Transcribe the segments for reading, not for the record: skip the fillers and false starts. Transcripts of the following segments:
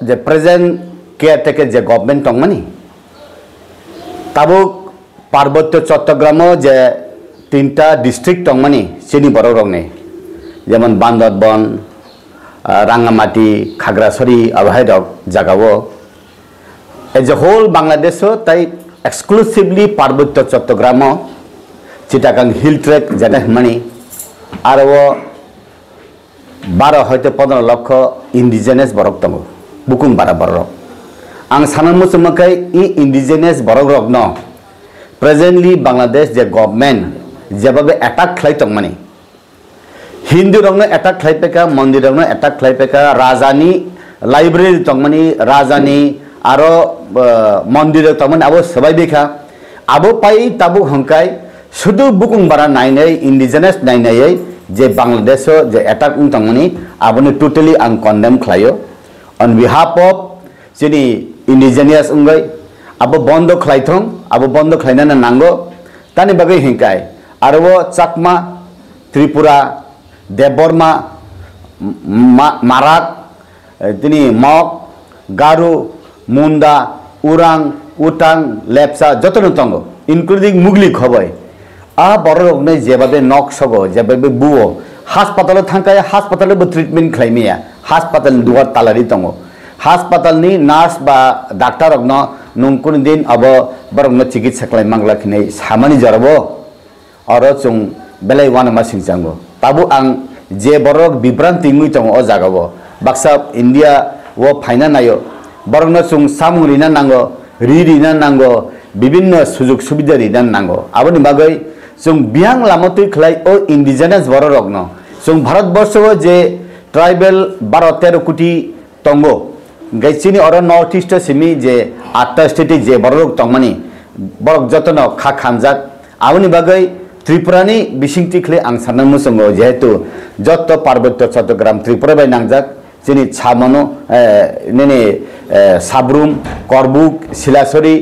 जे present caretaker जे government तंगमानी Tabuk पार्वत्य Chattogram जे 3टा district तंगमानी चिनी बररगने जेमन बांदरबन Rangamati खागड़ाछड़ी अबहायदक जागाओ as a whole बांग्लादेशो ताई एक्सक्लूसिवली पार्वत्य चट्टग्राम चिटागांग हिल ट्रेक जाना मानी और वो 12 हयतो 15 लाख इंडिजिनियस बरक दङ बुकुं बारा बरक आं सानमु समकै इ इंडिजिनियस बरक रगनो प्रेजेंटली बांग्लादेश जे गवर्नमेंट जेबाबे अटैक खलाइतों माने हिंदू रंगनो अटैक खलाइपेका मंदिर रंगनो अटैक खलाइपेका राजानी लाइब्रेरी तंगमानी राजानी आरो मंदिर तंगमानी आबो सबाय बेखा आबो पाई ताबु हंकाय शुद्ध बुकुं बारा नायनाय इंडिजिनियस नायनायै जे बांग्लादेशो जे अटैक तंगमानी आबोनो टोटली आं कन्डेम खलायो ऑन बिहाफ ऑफ जोंनि इंडिजिनियस उंगै आबो बन्द खलाइथों आबो बन्द खलायनानै नांगौ तानि बागै हिंकाय आरो वो चाकमा त्रिपुरा देबबर्मा माराक दिनी मग गारु मुंडा उरां उटां लेप्चा जतनो तंगो इंक्लूडिंग मुगली खबाय आ बररगने जेबाबे नक सगो जेबाबे बुओ हास्पाताल थांकाय हास्पाताल ट्रिटमेंट खलायमिया हास्पाताल दुआर तालारि तंगो हास्पातालनि नार्स बा डाक्टर रगनो नंकुन दिन अब बरगनो चिकित्सा खलाय मांगलाखिनै सामानि जरबो आरो जों बेलाय वाना मा सिंचांगो ताबु आं जे बरक बिब्रांति मुइ तंगो अ जागाबो बाक्सा इंडिया वो फाइना नायो बरगनो जों सामुरिना नांगो रिरिना नांगो विभिन्न सुजुग सुबिदा रिना नांगो आबनि बागै जों बिहां लामतै खलाय ओ इंडिजिनियस बररगनो जों भारतवर्षो जे ट्राइबल 12-13 कोटी तंगो गैसिनी और नॉर्थ ईस्ट सिमी जे 8टा स्टेट जे बररग तंगमानी बरक जतन खा खामजाक आबनि बागै त्रिपुरानि बिसिंथि खले आं साननामु संगो जेहेतु जत पार्वत्य चट्टग्राम त्रिपुरा बाय नांजाक जोंनि छामनो नेने साब्रुम करबुक सिलासरी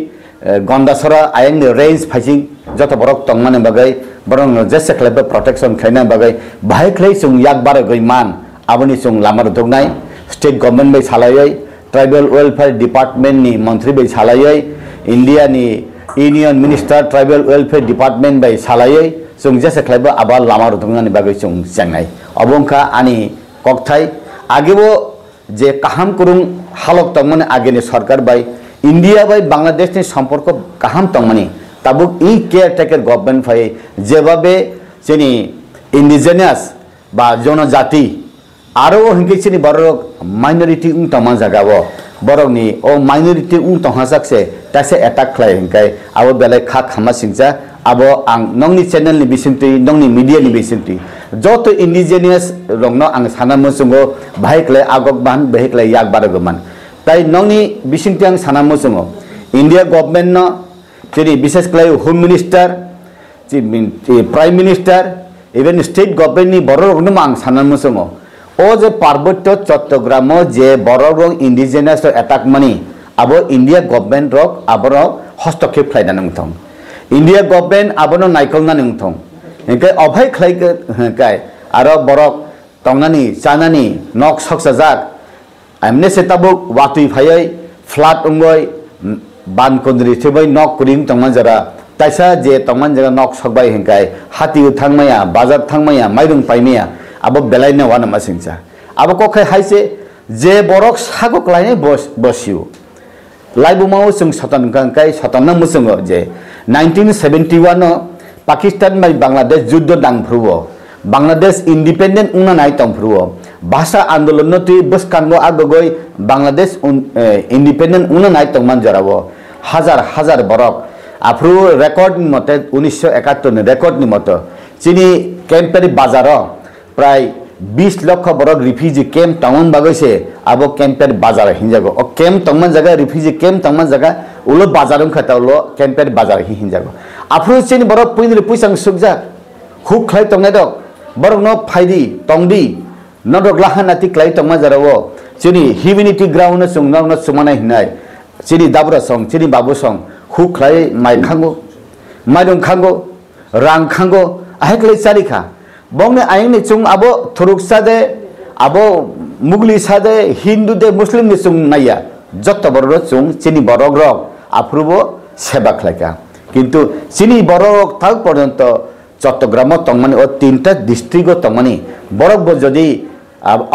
गंदासरा आयन रेंज फाइसिं जत बरक तंगमाने बागै बरं जेसे खलेबे प्रोटेक्शन खैना बागै बाहाय खलै जों याक बार गैमान आबनि जों लामार दगनाय स्टेट गवर्नमेंट बाय सालायै ट्राइबल वेलफेयर डिपार्टमेंट नि मंत्री बाय सालायै इंडिया नि union minister tribal welfare department बाय सालायै जों जेसे खलेबे आबा लामार दगनानि बागै जों जेंनाय अबंखा आनि कक्थाय आगेबो जे काहाम कुरुं हालक तंगमाने आगेनि सरकार बाय इंडिया बाय बांग्लादेश नि सम्पर्क काहाम तंगमानि ताबुक इ केयरटेकर गवर्नमेंट फाय जेबाबे जोंनि इंडिजिनियस बा जनजाति आरो हिंकिसिनि बरक माइनरिटी तमा जागाबो बरकनि ओ माइनरिटी तहासाकसे तासे अटैक खलाय हिंकाय आबो बेले खा खामा सिंचा आबो आं नंनि चैनल नि बिसिंति नंनि मीडिया नि बिसिंति जत इंडिजिनियस रंनो आं सानामु संगो बाहायखले आगक बान बाहायखले याक बारगमान ताई नंनि बिसिंति आं सानामु संगो इंडिया गवर्नमेंट न जेरै विशेष खलाय home minister prime minister even state government नि बररगनो आं सानामु संगो ओ जे पार्वत्य चट्टग्राम जे बररग इंडिजिनियस अटैक मानी आबो इंडिया गवर्नमेंट रक आबरो हस्तक्षेप खलायना नंथं इंडिया गवर्नमेंट आबनो नायखलना नंथं हेंके अभय खलायकाय आरो बरक तंगनानि चानानि नक सकसाजाक आमने से ताबुक वातुइ फायै फ्लाट उंगय बान कुंद्रि थेबै नक कुरिं तंगमान जरा ताइसा जे तंगमान जरा नक सकबाय हेंकाय हाति थांमाया बाजार थांमाया माइरं पाइमाया अब बेलायनो वाना मासिंचा अब कोखै हाइसे जे बरक सागो क्लायने बसिउ लाइबुमाव जों सतनकांकाय सतनना मुसंगो जे 1971 पाकिस्तान बाय बांग्लादेश युद्ध दांफ्रुवो बांग्लादेश इंडिपेंडेंट उना नाय तंफ्रुवो भाषा आंदोलन नति बसकांगो आगगय बांग्लादेश इंडिपेंडेंट उना नाय तंगमान जरावो हजार हजार बरक आफ्रु रेकर्ड मते 1971 रेकर्ड नि मते चिनी कैंपेरी बाजार प्राय 20 लाख बरक रिफ्यूजी कैंप टाउन बागैसे अब कैंपेर बाजार हिंजागो और कैंप तंगमान जगह रिफ्यूजी कैंप तंगमान जगह उलो बाजारम खतावलो कैंपेर बाजार हिंजागो आफ्रु चिनी बरक पुइनरि पुइसां सुगजा हुक खलाय तंगनाय दक बरक न फाइदि तंगदि नदक लाहानाति खलाय तंगमा जरावो चिनी ह्यूमैनिटी ग्राउंड न सुंगनाव न सुमानाय हिनाय चिनी दाबरा सं चिनी बाबु सं हुक खलाय माइ खांगो माइरं खांगो रां खांगो आहेखलाय सारिखा बंगे आयंनि चुं आबो थुरुकसा दे आबो मुगली सादे हिंदू दे मुस्लिम दे सुंग नाया जत्त बरो सुंग चिनी बरो ग्रक आफ्रुबो सेवा खलायका किंतु चिनी बरो थाक पर्यंत चट्टग्राम तंगमानी और 3टा डिस्ट्रिक्ट तंगमानी बरक बो जदि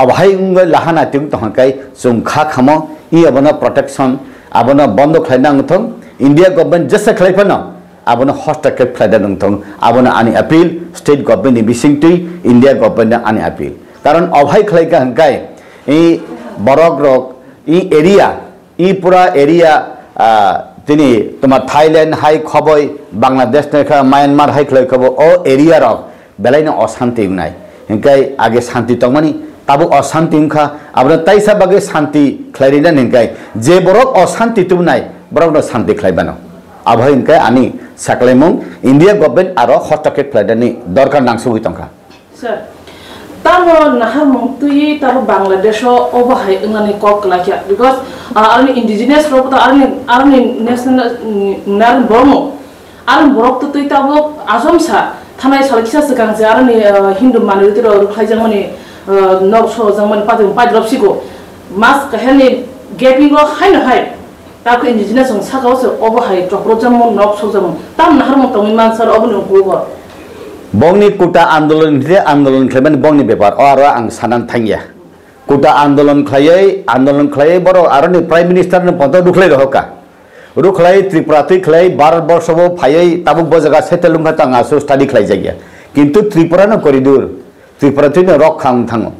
अभायंग लाहाना तिंग तहकाय सुंग खा खामो इ अबना प्रोटेक्शन अबना बंद खलायना थं इंडिया गवर्नमेंट जैसे खलायफनो अबना हस्तक्षेप खलायदा नंथं अबना आनी अपील स्टेट गवर्नमेंट नि बिसिंगति इंडिया गवर्नमेंट आनी अपील कारण अभाय खलायका हंकाय इ बरक रक इ एरिया इ पूरा एरिया तिनी तुम्हार थाईलैंड हाई खबय बांग्लादेश नेखा म्यांमार हाई खलाय खबो ओ एरिया रक बेलायनो अशांति उनाय हंकाय आगे शांति तंगमानी ताबो अशांति उनखा आबना ताइसा बागे शांति खलायरिना हंकाय जे बरक अशांति तुनाय बरक शांति खलायबानो आबहाय हंकाय आनी साकलायमुं इंडिया गवर्नमेंट आरो हस्तक्षेप खलायदानि दरकार नांसुगै तंखा सर तारो नहा मुक्ति तारो बांग्लादेशो ओबाहाय अंगानि कक लाखिया बिकॉज आरनि इंडिजिनियस रोबता आरनि नेशनल नार बरमो आरन बरक तो तैताबो आजमसा थानाय सालखिसा सगांसे आरनि हिंदू माइनॉरिटी रो खायजंमानि नक्सो जंमान पादम पाद्रपसिगो मास कहले गेपिंग हाय न हाय ताको इंडिजिनियस जों सागावसो ओबाहाय ट्रप्रोजम नक्सो जम ताम नहार मतमि मानसर अबनो हुगो बंगनी कुटा आंदोलन खालामनानै बंगनी बेपार आरो आं सानान थांगिया कुटा आंदोलन खालायै बर आरो प्राइम मिनिस्टार ने पन्त रुखलाय रहका रुखलाय त्रिपुरा खालाय भारत बर्षबो फायै ताबुक बजागा सेटेल लुंखा तांगा सो स्टाडी खालाय जागिया किंतु त्रिपुरा न करिडोर त्रिपुरा थिन रक खां थांगो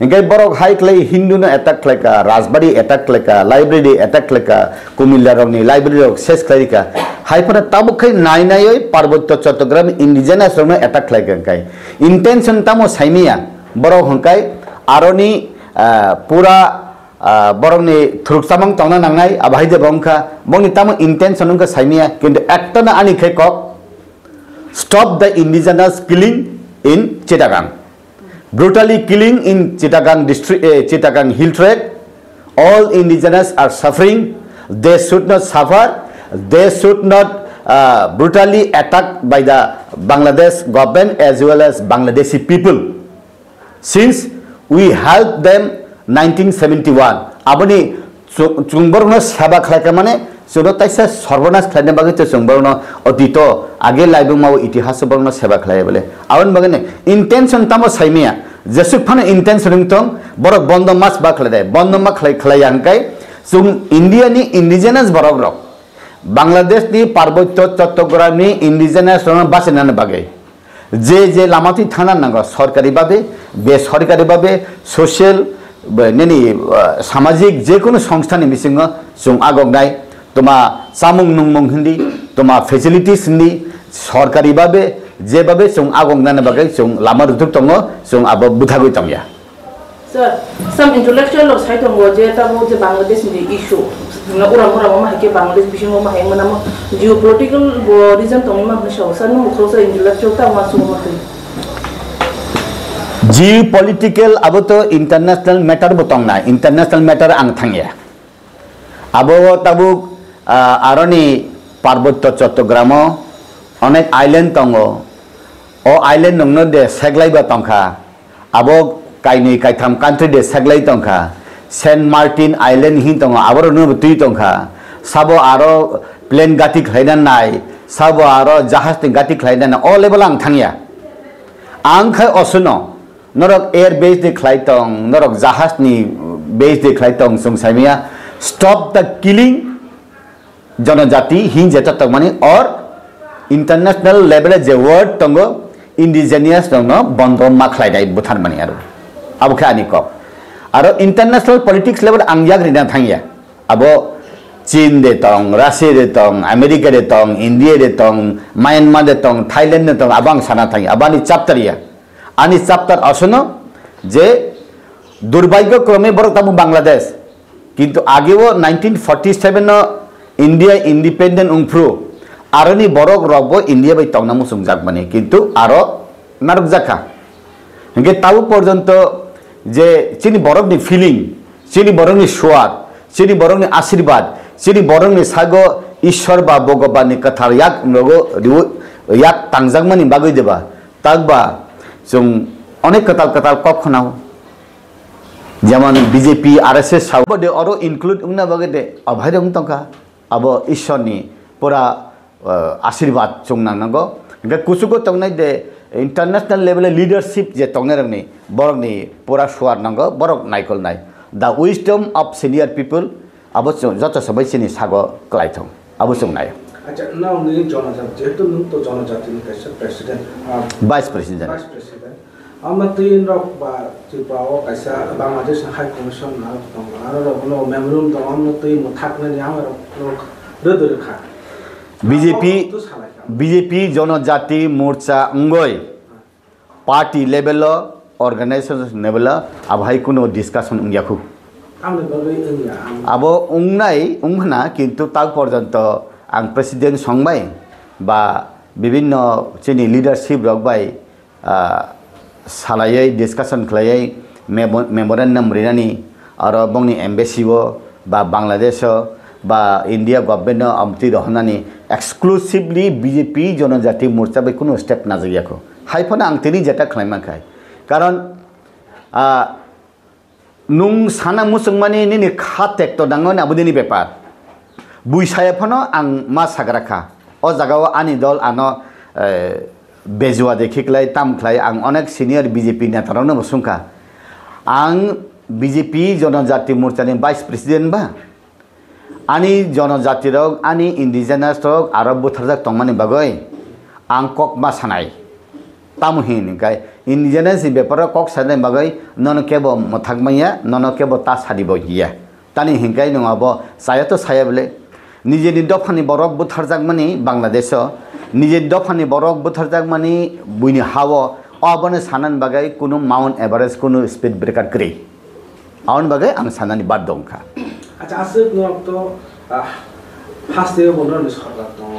इंगाय बरक हाई खालाय हिंदू न अटैक खालायका राजबाड़ी अटैक खालायका लाइब्रेरी अटैक खालायका कुमिल्ला रंगनि लाइब्रेरी रक सेस खालायका हाइफोरा ताबुखै नायनायै पार्वत्य चट्टग्राम इंडिजिनियस रंग अटैक खालायकाय इंटेंशन तामो साइमिया बरक हंकाय आरोनि पूरा बरंनि थुरुकसामं तंना नांनाय आबाहायदे बंखा बंनि तामो इंटेंशन उनका साइमिया किंतु एक्टना आनि खैकक stop the indigenous killing in Chittagong brutally killing in Chittagong district Chittagong hill trade all indigenous are suffering they should not suffer they should not brutally attacked by the Bangladesh government as well as Bangladeshi people since we helped them 1971 aboni chungborno seba khlaika mane sudo taisa sarbonas khlaine bagite chungborno otito age laibung mau itihas borno seba khlai bole abon bagane intention tamo saimia jesu phane intention tong borok bondo mas ba khlai bondo ma khlai angkai chung india ni indigenous borok rok bangladesh ni parbotyo Chittagong ni indigenous ron basenan bagai je lamati thana nango সরকারি ভাবে বেসরকারি ভাবে social নেনি সামাজিক যে কোনো সংস্থানি missing जों আগগনাই তোমা সামুং নুংমং হিন্দি তোমা ফ্যাসিলিটিস হিন্দি সরকারি ভাবে যেভাবে जों আগগনানে বাগै जों লামা রুতুক দङ जों আবো বুথাগৈ দङया sir some intellectual of side ngo je tabo je bangladesh ni issue na ura ma hake bangladesh bising ma hai manam geopolitical reason to ma hsho san mo so intellectual ta ma su ma geopolitical abo to international matter botong na international matter ang thangya abo tabuk aroni parbotyo Chittagong অনেক island তঙ্গো ও island নংনো দে সেগলাই বা Tankha abo kaini kaitam country de seglai tongkha Saint Martin Island hi tongo aboro no tui tongkha sabo aro plane gati khlaina nai sabo aro jahaz ni gati khlaina na all level ang thangya ang khai osuno norok air base de khlai tong norok jahaz ni base de khlai tong sung saimia stop the killing जनजाति hi jeta tongmani or international level je word tongo indigenous tongo bondo ma khlai dai buthar mani aro abo khani ko aro international politics level angyag rina thangya abo Chin de tong Russia de tong America de tong India de tong Myanmar de tong Thailand de tong abang sana thangya abani chapter ya ani chapter asono je durbagyo krome bor tamu Bangladesh kintu ageo 1947 no India independent ungpru aroni borok robo India bai tong namu sungjak mane kintu aro naruk jaka hingke tabu porjonto যে চিনি বরংনি feeling চিনি বরংনি সোয়াদ চিনি বরংনি আশীর্বাদ চিনি বরংনি sago ঈশ্বর বা ভগবাননি কথা ইয়াক নগো ইয়াক তাংজাংমানি বাগৈ দেবা তাকবা जों अनेक कताल कताल कखनाव যেমন বিজেপি আরএসএস সাবদে আরো ইনক্লুড উংনা বাগেদে অভাইরং তংকা আবো ঈশ্বরনি পুরা আশীর্বাদ চংনাंगौ গে কুসুকো তংনাই দে ইন্টারন্যাশনাল লেভেলে লিডারশিপ যে তংনারনি বরংনি পুরা সুয়ার নাंगौ বরক নাইকল নাই দা উইজডম অফ সিনিয়র পিপল আবো যত সবাই সিনি সাগো ক্লাইথং আবো চংনাই আচ্ছা নাও নি জনজাতি যেহেতু নুন তো জনজাতি কাছে প্রেসিডেন্ট ভাইস প্রেসিডেন্ট আমরা তিন রক বা ত্রিপুরা কাছে বাংলাদেশ হাই কমিশন না আর রকনো মেমোরান্ডাম তো আমরা তিন থাকনে নি আমরা রদ রেখা বিজেপি জনজাতি Morcha Wngwi party level organisation level আবহাই কোনো ডিসকাশন উংয়াখু আবো উংনাই উংহনা কিন্তু তাক পর্যন্ত আং প্রেসিডেন্ট সংবাই বা বিভিন্ন চিনি লিডারশিপ রকবাই সালাयै ডিসকাশন খালাই মেমোরেন্ডাম রিনানি আর বংনি এমবেসিও বা বাংলাদেশ বা India government Amati রহনানি exclusively BJP জনজাতি মোর্চা বে কোনো স্টেপ না যাইয়াখো হাইফনা আং তিনি যেটা খাইমা খাই কারণ নুং সানা মুসংমানি নিনি খা টেক্ট দাঙ্গনি আবুদিনি ব্যাপার বুইসায়াফনো আং মা সাগরাখা ও জাগাও আনি দল আনো বেজুয়া দেখিক্লাই তামख्लाय आं अनेक सिनियर बीजेपी नेतारावनो बसुंखा आं बीजेपी जनजाति मोर्चानि वाइस प्रेसिडेंट बा आनी जनजाति रक आनी इंडिजिनास रक आरब बुथारजाक तंगमानि बागै आं कक मा सानाय तामहिन गाय इंडिजिनास बेपार कक सानाय बागै नन केबो मथागमाया नन केबो ता सादिबो हिया तानि हिंगाय नङाबो सायातो सायाबले निजेनि दफानि बरक बुथारजाक मानि बांलादेश निजे दफानि बरक बुथारजाक मानि बुइनि हावो अबने सानान बागै कुनु माउन्ट एभारेस्ट कुनु स्पीड ब्रेकार ग्रे आउन बागै आं सानानि बाद दंखा अच्छा आसुक नक तो फास्टे बनरनि सरकार दं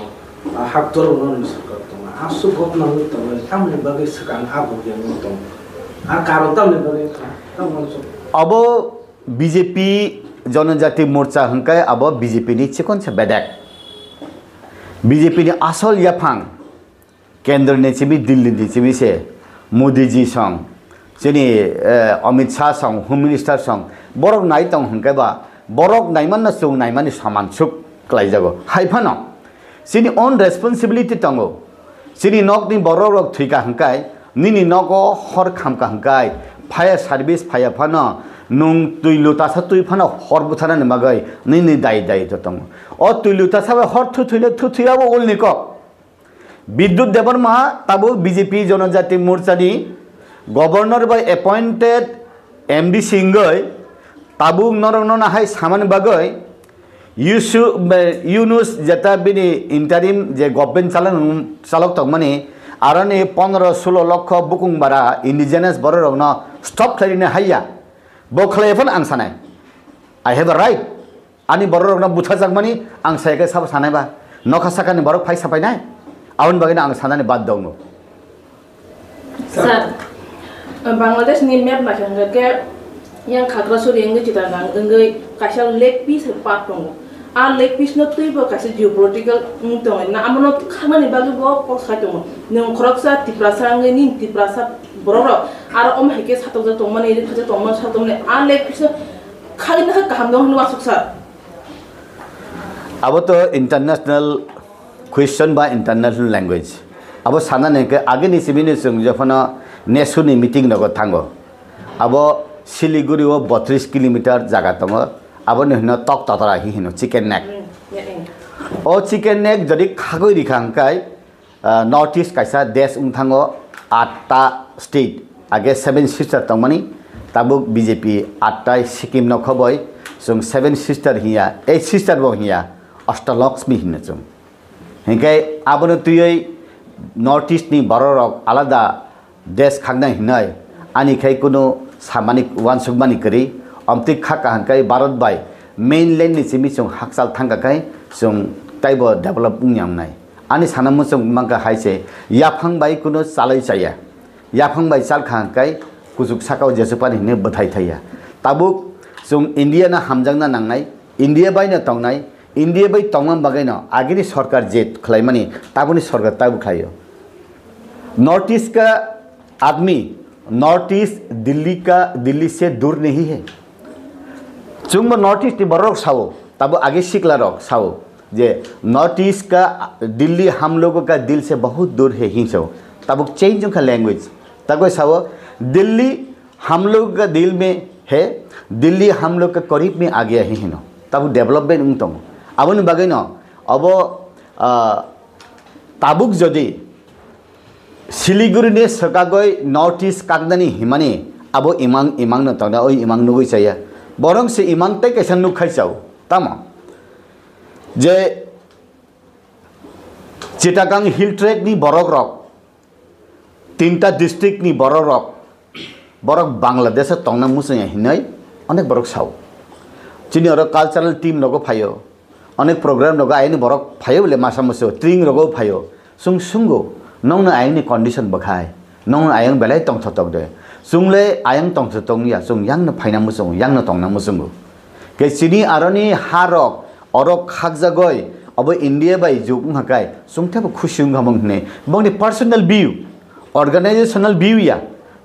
हाक्टर बनरनि सरकार दं आसु गपना तो सामने बागै सकान आबो गेन दं आ कारण तामने बागै अब बीजेपी जनजाति मोर्चा हंकाय अब बीजेपी नि चिकन से बेदाक बीजेपी नि आसल याफांग केंद्र ने चिबी दिल्ली नि चिबी से मोदी जी संग चिनि अमित शाह संग होम मिनिस्टर संग बरक नाइ तंग हंकाय बा बरक नाइमान न सुं नाइमानि समान सुक क्लाइ जागो हाइफानो सिनि ओन रेस्पॉन्सिबिलिटी तंगो सिनि नक नि बरक रक थुइका हंकाय निनि नको हर खामका हंकाय फायर सर्विस फाया फानो नुं तुइलुता सा तुइफानो हर बुथारानि बागै निनि दाइ दाइ जतंग ओ तुइलुता सा हर थुथुइले थुथुयाबो ओलनिको बिद्युत देबर्मा ताबो बीजेपी जनजाति मोर्चानि गवर्नर बाय अपॉइंटेड एमडी सिंगै ताबु नरंगनो हाय सामान बागै यूनुस जेता बिनि इंटारिम जे गवर्नमेंट चालक तकमानि आरनि 15-16 लाख बुकुं बारा इंडिजिनास बररंगनो स्टप खालिनो हाया बखलायफोन आं सानाय आई हैव अ राइट आनी बररंगनो बुथारजाकमानि आं सायके साब सानायबा नखा साकानि बरक फाइ सापायनाय आउन बागैनो आं सानानि बाद दङ सर बांग्लादेश नि map नाखंगे yang khagrasuri yang kita nang engai kasih leg piece part dong a leg piece no tuibo kasih geopolitical dong na amono khamani bagi bo pos khaito nang khoroksa tiprasarangni ni tiprasa bororo ar om heke satok ja tongmani ri khaja tongman satomne a leg piece khali na kaham dong nu asuk sir abo to international question by international language abo sana ne ke age ni sibini sung jofana nesuni meeting nago thango abo Siliguri 32 kilometre जगह दङ अब नहन तक ततरा हिनो chicken नेक ओ chicken नेक जदि खागै रिखांकाय north east कायसा देश उंथांगो 8टा state आगे 7 sister तंगमानि ताबु BJP 8टा Sikkim न खबय जों 7 sister हिया 8 sister बो हिया अष्टलक्ष्मी हिनो जों हेंकाय आबनो तुयै नॉर्थ ईस्ट नि बररक आलादा देश खागना हिनाय आनिखाय कुनो सामानिक वान सुगमानि करी अमति खाका हंकाय भारत बाय मेनलैंड नि सिमि जों हाकसाल थांगाखाय जों ताइबो डेभलप उन्यामनाय आनि सानामु जों मांका हायसे याफां बाय कुनो चालै जाया याफां बाय चाल खांकाय कुजुक साकाव जेसुपानि ने बथाय थाया ताबुक जों इंडिया ना हामजांना नांनाय इंडिया बायनो तंनाय इंडिया बाय तंगम बागैनो आगिनि सरकार जेट खलायमानि ताबुनि सरकार ताबु खायो नॉर्थ ईस्ट का आदमी नॉर्थ ईस्ट दिल्ली से दूर नहीं है चुंग नॉर्थ ईस्ट बरक साओ तब आगे सिकला रख साओ जे नॉर्थ ईस्ट का दिल्ली हम लोगों का दिल से बहुत दूर है ही सो तब चेंज का लैंग्वेज तब साओ दिल्ली हम लोग का दिल में है दिल्ली हम लोग का करीब में आ गया है ना तब डेवलपमेंट उंगतों अब बागे न अब ताबुक जदि सिलीगुड़ी ने सकागय नॉर्थ ईस्ट कागदानी हिमानी अब इमांग न तंग ओई इमांग नुगै चाहिए बरं से इमांग तक कैसे नुखाई चाव तम जे चिटागांग हिल ट्रेक नि बरक रक 3टा डिस्ट्रिक्ट नि बरक रक बरक बांग्लादेश तंगना मुसै हिनै अनेक बरक साव चिनी और कल्चरल टीम लगो फायो अनेक प्रोग्राम लगो आइनि बरक फायो बोले मासा मसो ट्रिंग लगो फायो सुंगो नौना आयंनि कंडीशन बखाय नौना आयंग बेलाय तंग थतक दे सुंगले आयंग तंग थतंग या सुंग यांग न फाइना मुसुंग यांग न तंगना मुसुंग के चिनी आरनि हारक अरक खागजागय अब इंडिया बाय जुग हकाय सुंगथाब खुशुंग हमंग ने बंगनि पर्सनल व्यू ऑर्गेनाइजेशनल व्यू या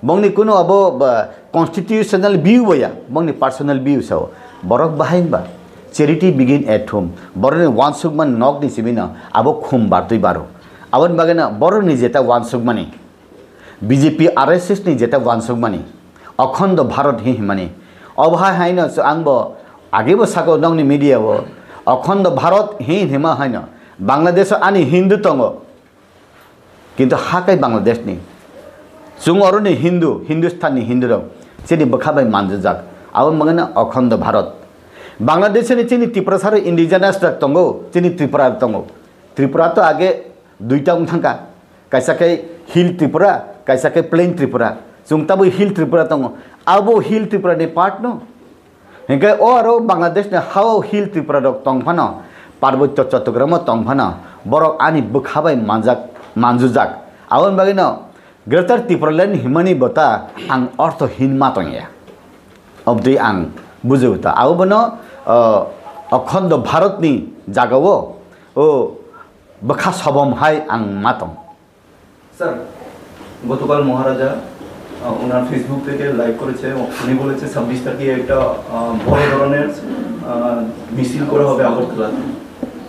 बंगनि कुनो अब कॉन्स्टिट्यूशनल व्यू बया बंगनि पर्सनल व्यू सो बरक बाहायबा चैरिटी बिगिन एट होम बरनि वानसुगमान नक नि सिबिना अब खुम बारतै बारो आवन बागेना बरनि जेता वानसुगमानि बीजेपी आरएसएस नि जेता वानसुगमानि अखंड भारत हि हिमानि अबहा हाइन आंबो आगेबो साको नंगनि मीडिया वो अखंड भारत हि हिमा हाइन बांग्लादेश आनि हिंदू तंगो किंतु हाकाय बांग्लादेश नि सुंग अरनि हिंदुस्तान नि हिंदू रंग चेनि बखाबाय मानजाक आवन बागेना अखंड भारत बांग्लादेश नि चेनि त्रिपुरासार इंडिजिनस तंगो चेनि त्रिपुरा तंगो त्रिपुरा तो आगे दुईटा उंथांका कैसा के हिल त्रिपुरा कैसा के प्लेन त्रिपुरा सुंगताबो हिल त्रिपुरा तंगो आबो हिल त्रिपुरा ने पार्ट नो हेंके ओ आरो बांग्लादेश ने हाउ हिल त्रिपुरा रक तंगफानो पार्वत्य चट्टग्राम तंगफानो बरक आनि बखाबाय मानजुजाक आवन बागेनो ग्रेटर त्रिपुरालेण्ड हिमानी बता आं अर्थहीन मातंया अबदि आं बुझौता आउ बनो अखंड भारतनि जागावो ओ बखा सबम हाय आं मातं सर गतकाल महाराजा ওনার ফেসবুক থেকে লাইভ করেছে উনি বলেছে 26 তারিখে একটা বড় ধরনের মিছিল করা হবে আগরতলাতে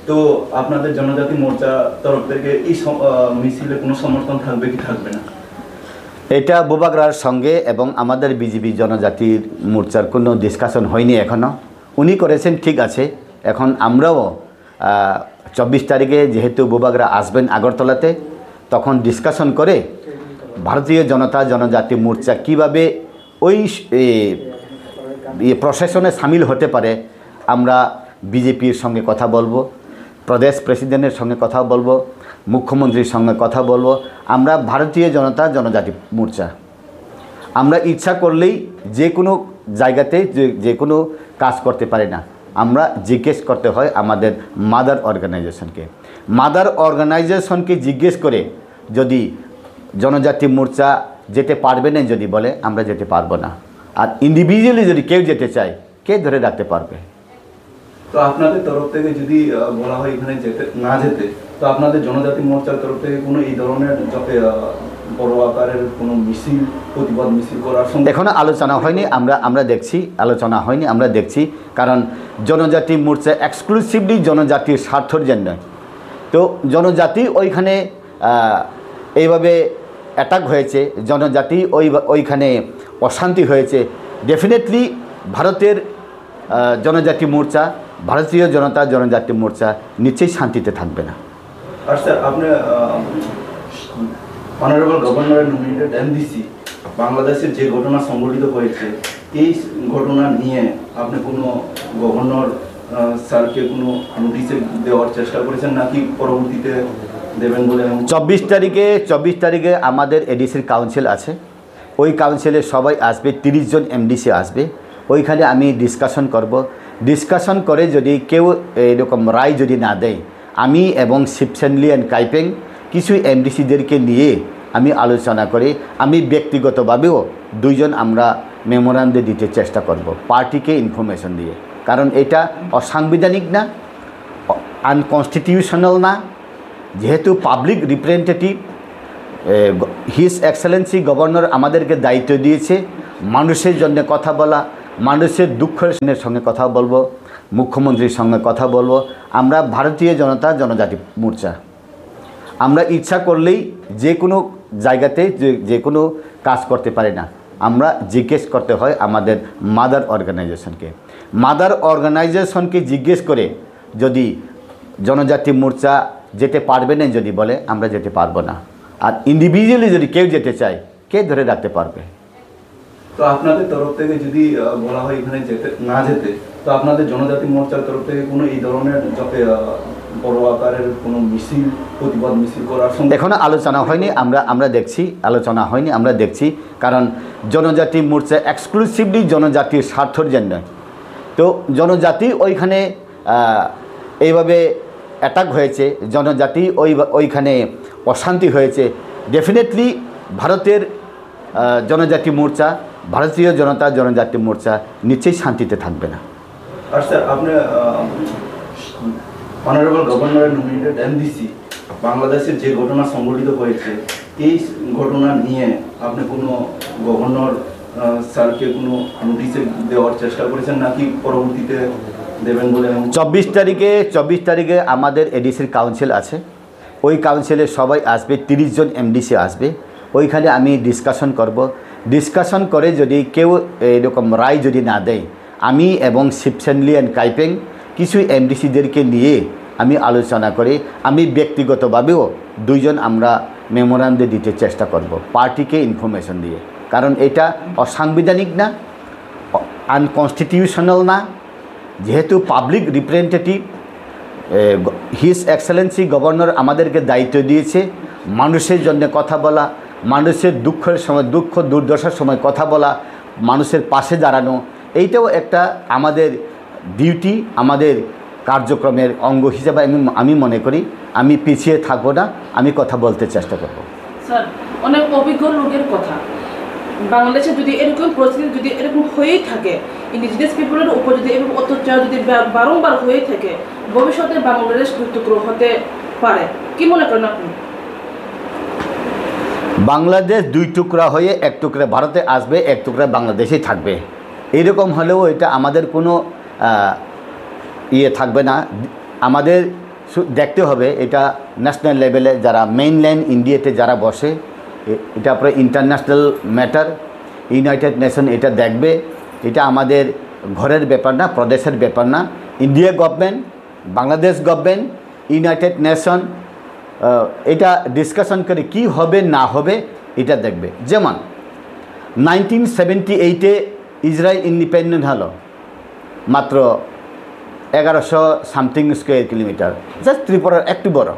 তো আপনাদের জনজাতি মোর্চা তরফ থেকে এই মিছিলে কোনো সমর্থন থাকবে কি থাকবে না এটা বুবাগরার সঙ্গে এবং আমাদের বিজেপি জনজাতির মোর্চার কোনো ডিসকাশন হয়নি এখনো উনি করেছেন ঠিক আছে এখন আমরাও 24 তারিখে যেহেতু বুবাগরা আসবেন আগরতলাতে তখন ডিসকাশন করে ভারতীয় জনতা জনজাতি মোর্চা কিভাবে ওই প্রশাসনে সামিল হতে পারে আমরা বিজেপির সঙ্গে কথা বলবো প্রদেশ প্রেসিডেন্টের সঙ্গে কথা বলবো মুখ্যমন্ত্রীর সঙ্গে কথা বলবো আমরা ভারতীয় জনতা জনজাতি মোর্চা আমরা ইচ্ছা করলেই যে কোনো জায়গাতে যে কোনো কাজ করতে পারি না আমরা জিজ্ঞেস করতে হয় আমাদের মাদার অর্গানাইজেশনকে জিজ্ঞেস করে যদি জনজাতি মোর্চা যেতে পারবে না যদি বলে আমরা যেতে পারবো না আর ইন্ডিভিজুয়ালি যদি কেউ যেতে চায় কে ধরে রাখতে পারবে তো আপনাদের তরফ থেকে যদি বলা হয় এখানে যেতে না যেতে তো আপনাদের জনজাতি মোর্চার তরফ থেকে কোনো এই ধরনের বড় আকারের কোনো মিছিল প্রতিবাদ মিছিল করার সঙ্গে এখনো আলোচনা হয়নি আমরা দেখছি আলোচনা হয়নি আমরা দেখছি কারণ জনজাতি মোর্চা এক্সক্লুসিভলি জনজাতির স্বার্থের জন্য তো জনজাতি ওইখানে এইভাবে অ্যাটাক হয়েছে জনজাতি ওইখানে অশান্তি হয়েছে ডেফিনেটলি ভারতের জনজাতি মোর্চা ভারতীয় জনতা জনজাতি মোর্চা নিশ্চয়ই শান্তিতে থাকবে না আর স্যার আপনি অনারেবল গভর্নরের নমিনেটেড এমডিসি বাংলাদেশের যে ঘটনা সংঘটিত হয়েছে এই ঘটনা নিয়ে আপনি কোনো গভর্নর স্যারকে কোনো নোটিশ দেওয়ার চেষ্টা করেছেন নাকি পরবর্তীতে দেবেন বলে 24 তারিখে আমাদের এডিসির কাউন্সিল আছে ওই কাউন্সিলে সবাই আসবে 30 জন এমডিসি আসবে ওইখানে আমি ডিসকাশন করে যদি কেউ এরকম রায় যদি না দেয় আমি এবং শিবসেনলি অ্যান্ড কাইপেং কিছু এমডিসিদেরকে নিয়ে আমি আলোচনা করে আমি ব্যক্তিগতভাবেও দুইজন আমরা মেমোরান্ডে দিতে চেষ্টা করব পার্টিকে ইনফরমেশন দিয়ে কারণ এটা অসাংবিধানিক না আনকনস্টিটিউশনাল না যেহেতু public representative his Excellency governor আমাদেরকে দায়িত্ব দিয়েছে মানুষের জন্য কথা বলা, মানুষের দুঃখের সঙ্গে কথা বলবো, মুখ্যমন্ত্রীর সঙ্গে কথা বলবো। আমরা ভারতীয় জনতা জনজাতি মোর্চা, আমরা ইচ্ছা করলেই যে কোনো জায়গাতে যে কোনো কাজ করতে পারি না। আমরা জিজ্ঞেস করতে হয় আমাদের মাদার অর্গানাইজেশনকে জিজ্ঞেস করে যদি জনজাতি মোর্চা যেতে পারবে না যদি বলে আমরা যেতে পারবো না। আর ইন্ডিভিজুয়ালি যদি কেউ যেতে চায় কে ধরে রাখতে পারবে? তো আপনাদের তরফ থেকে যদি বলা হয় এখানে যেতে তো আপনাদের জনজাতি মোর্চার তরফ থেকে কোনো এই ধরনের বড় আকারের কোনো মিছিল, প্রতিবাদ মিছিল করার সঙ্গে এখনো আলোচনা হয়নি। আমরা দেখছি কারণ জনজাতি মোর্চা এক্সক্লুসিভলি জনজাতির স্বার্থের জন্য। তো জনজাতি ওইখানে এইভাবে অ্যাটাক হয়েছে, জনজাতি ওইখানে অশান্তি হয়েছে। ডেফিনেটলি ভারতের জনজাতি মোর্চা, ভারতীয় জনজাতি মোর্চা নিশ্চয়ই শান্তিতে থাকবে না। আর স্যার আপনি অনারেবল গভর্নরের নমিনেটেড এমডিসি বাংলাদেশের যে ঘটনা সংঘটিত হয়েছে এই ঘটনা নিয়ে আপনি কোনো গভর্নর স্যারকে কোনো নোটিশ দেওয়ার চেষ্টা করেছেন নাকি পরবর্তীতে দেবেন বলে? 24 তারিখে আমাদের এডিসির কাউন্সিল আছে, ওই কাউন্সিলে সবাই আসবে, 30 জন এমডিসি আসবে। ওইখানে আমি ডিসকাশন করে যদি কেউ এরকম রায় যদি না দেয়, আমি এবং শিবসেনলি অ্যান্ড কাইপেং কিছু এমডিসিদেরকে নিয়ে আমি আলোচনা করে আমি ব্যক্তিগতভাবেও 2 জন আমরা মেমোরান্ডাম দিতে চেষ্টা করব পার্টিকে ইনফরমেশন দিয়ে। কারণ এটা অসাংবিধানিক না, আনকনস্টিটিউশনাল না। যেহেতু public representative, his Excellency governor আমাদেরকে দায়িত্ব দিয়েছে মানুষের জন্য কথা বলা, মানুষের দুঃখের সময়, দুঃখ দুর্দশার সময় কথা বলা, মানুষের পাশে দাঁড়ানো। এইটাও একটা আমাদের ডিউটি, আমাদের কার্যক্রমের অঙ্গ হিসেবে আমি মনে করি। আমি পিছিয়ে থাকবো না, আমি কথা বলতে চেষ্টা করব। স্যার, অনেক অভিজ্ঞ লোকের কথা, বাংলাদেশে যদি এরকম পরিস্থিতি যদি এরকম হয়েই থাকে, ইন্ডিজিনাস পিপলের উপর যদি এরকম অত্যাচার যদি বারংবার হয়ে থাকে, ভবিষ্যতে বাংলাদেশ দুই টুকরো হতে পারে, কি মনে করেন আপনি? বাংলাদেশ 2 টুকরা হয়ে 1 টুকরা ভারতে আসবে, 1 টুকরা বাংলাদেশেই থাকবে। এরকম হলেও এটা আমাদের কোনো থাকবে না। আমাদের দেখতে হবে এটা ন্যাশনাল লেভেলে যারা মেইনল্যান্ড ইন্ডিয়াতে যারা বসে, এটা পরে ইন্টারন্যাশনাল ম্যাটার, ইউনাইটেড নেশন এটা দেখবে। এটা আমাদের ঘরের ব্যাপার না, প্রদেশের ব্যাপার না। India government, Bangladesh government, United nation এটা ডিসকাশন করে কি হবে না হবে এটা দেখবে। যেমন 1978-এ ইসরায়েল ইন্ডিপেন্ডেন্ট হলো, মাত্র 1100 সামথিং স্কোয়ার কিলোমিটার, জাস্ট ত্রিপুরার একটু বড়।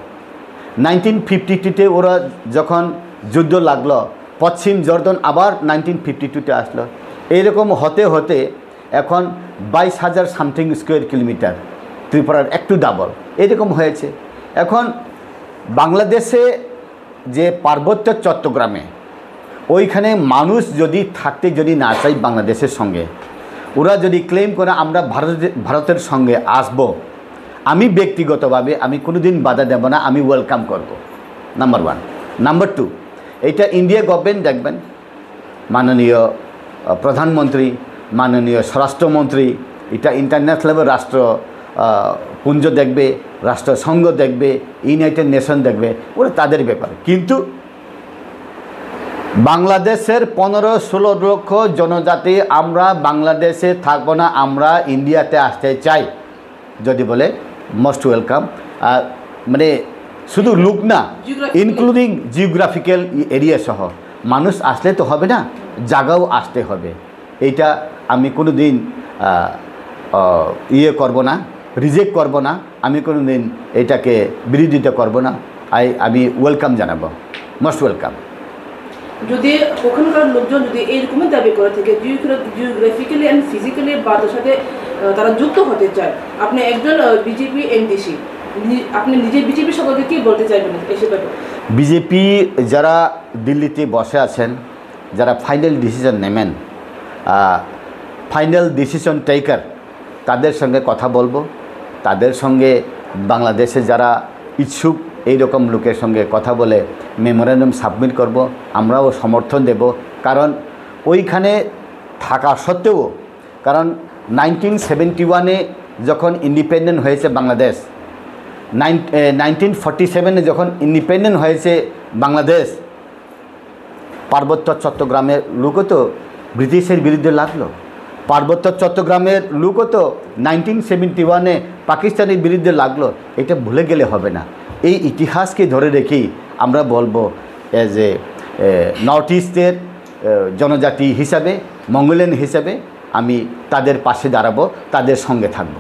1952-তে ওরা যখন যুদ্ধ লাগলো, পশ্চিম জর্দন আবার 1952-তে আসলো। এইরকম হতে হতে এখন 22,000 সামথিং স্কোয়ার কিলোমিটার, ত্রিপুরার একটু ডাবল এরকম হয়েছে। এখন বাংলাদেশে যে পার্বত্য চট্টগ্রামে ওইখানে মানুষ যদি থাকতে যদি না চাই বাংলাদেশের সঙ্গে, ওরা যদি ক্লেম করে আমরা ভারতের সঙ্গে আসব, আমি ব্যক্তিগতভাবে আমি কোনোদিন বাধা দেব না, আমি ওয়েলকাম করব। নাম্বার 1। নাম্বার 2, এটা ইন্ডিয়া গভর্নমেন্ট দেখবেন, মাননীয় প্রধানমন্ত্রী, মাননীয় স্বরাষ্ট্রমন্ত্রী, এটা ইন্টারন্যাশনাল রাষ্ট্রপুঞ্জ দেখবে, রাষ্ট্রসংঘ দেখবে, ইউনাইটেড নেশন দেখবে, ওরা তাদের ব্যাপার। কিন্তু বাংলাদেশের 15-16 লক্ষ জনজাতি আমরা বাংলাদেশে থাকবো না, আমরা ইন্ডিয়াতে আসতে চাই যদি বলে মোস্ট ওয়েলকাম। আর মানে শুধু লুক না, ইনক্লুডিং জিওগ্রাফিক্যাল এরিয়া সহ মানুষ আসলে তো হবে না, জায়গাও আসতে হবে। এইটা আমি কোনো দিন করব না, রিজেক্ট করব না, আমি কোনো দিন এটাকে বিরোধিতা করব না। আমি ওয়েলকাম জানাবো, মোস্ট ওয়েলকাম। যদি ওখানকার লোকজন যদি এইরকমই দাবি করে থাকে, জিওগ্রাফিক্যালি অ্যান্ড ফিজিক্যালি ভারতের সাথে তারা যুক্ত হতে চায়, আপনি একজন বিজেপি এমডিসি, আপনি নিজে বিজেপি সকলকে কী বলতে চাইবেন এসে ব্যাপারে? বিজেপি যারা দিল্লিতে বসে আছেন, যারা ফাইনাল ডিসিশন নেবেন, ফাইনাল ডিসিশন টেকার, তাদের সঙ্গে কথা বলবো। তাদের সঙ্গে বাংলাদেশে যারা ইচ্ছুক এই রকম লোকের সঙ্গে কথা বলে মেমোরেন্ডাম সাবমিট করব, আমরাও সমর্থন দেব। কারণ ওইখানে থাকা সত্ত্বেও, কারণ 1971-এ যখন ইন্ডিপেন্ডেন্ট হয়েছে বাংলাদেশ, 1947-এ যখন ইন্ডিপেন্ডেন্ট হয়েছে বাংলাদেশ, পার্বত্য চট্টগ্রামের লোকও তো ব্রিটিশের বিরুদ্ধে লাগলো। পার্বত্য চট্টগ্রামের লোকও তো 1971-এ পাকিস্তানের বিরুদ্ধে লাগলো। এটা ভুলে গেলে হবে না। এই ইতিহাসকে ধরে রেখেই আমরা বলবো এজ এ নর্থ ইস্টের জনজাতি হিসাবে, মঙ্গোলিয়ান হিসাবে আমি তাদের পাশে দাঁড়াবো, তাদের সঙ্গে থাকবো।